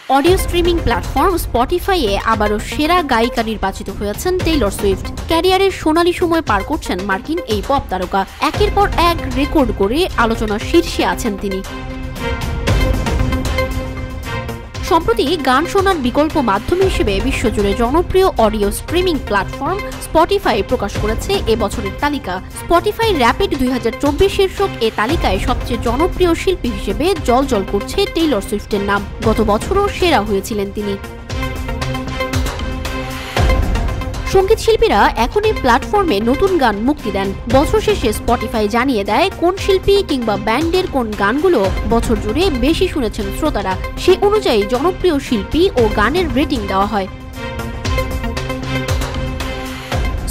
Audio streaming platform স্পটিফাইয়ে আবারও সেরা গায়িকা নির্বাচিত হয়েছেন টেইলর সুইফট। ক্যারিয়ারের সোনালী সময় পার করছেন মার্কিন এই পপ তারকা। একের পর এক রেকর্ড করে আলোচনার শীর্ষে আছেন তিনি। সম্প্রতি গান শোনার বিকল্প মাধ্যম হিসেবে বিশ্বজুড়ে জনপ্রিয় অডিও স্ট্রিমিং প্ল্যাটফর্ম স্পটিফাই প্রকাশ করেছে এবছরের তালিকা। স্পটিফাই র্যাপিড 2024 শীর্ষক এ তালিকায় সবচেয়ে জনপ্রিয় শিল্পী হিসেবে জ্বলজ্বল করছে টেইলর সুইফটের নাম। গত বছরও সেরা হয়েছিলেন তিনি। সঙ্গীত শিল্পীরা এখন এই প্ল্যাটফর্মে নতুন গান মুক্তি দেন। বছর শেষে স্পটিফাই জানিয়ে দেয় কোন শিল্পী কিংবা ব্যান্ডের কোন গানগুলো বছর জুড়ে বেশি শুনেছেন শ্রোতারা। সে অনুযায়ী জনপ্রিয় শিল্পী ও গানের রেটিং দেওয়া হয়।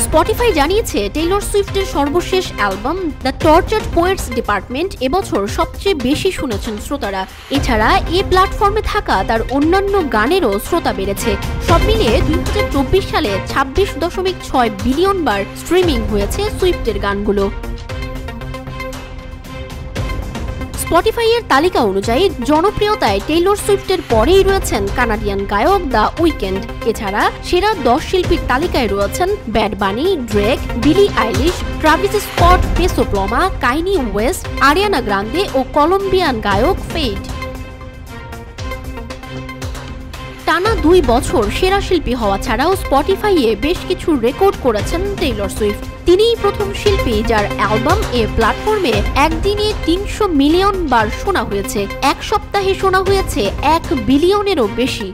স্পটিফাই জানিয়েছে টেইলর সুইফটের সর্বশেষ album the tortured poets department এবছর সবচেয়ে বেশি শুনেছেন শ্রোতারা। এছাড়া এই প্ল্যাটফর্মে থাকা তার অন্যান্য গানেরও শ্রোতা বেড়েছে। সব মিলিয়ে 2024 সালে 26.6 বিলিয়ন বার স্ট্রিমিং হয়েছে সুইফটের গানগুলো। স্পটিফাইয়ের তালিকা অনুযায়ী জনপ্রিয়তায় টেইলর সুইফটের পরেই রয়েছেন কানাডিয়ান গায়ক দ্য উইকেন্ড। এছাড়া সেরা 10 শিল্পীর তালিকায় রয়েছেন bad Bunny, Drake, Billie Eilish, Travis Scott, Peso Pluma, Kanye West, Ariana Grande ও কলম্বিয়ান গায়ক ফেইট। টানা 2 বছর সেরা শিল্পী হওয়া ছাড়াও স্পটিফাইয়ে বেশ কিছু রেকর্ড করেছেন টেইলর সুইফট। তিনিই প্রথম শিল্পী যার অ্যালবাম এ প্ল্যাটফর্মে একদিনে 300 মিলিয়ন বার শোনা হয়েছে। এক সপ্তাহে শোনা হয়েছে 1 বিলিয়নেরও বেশি।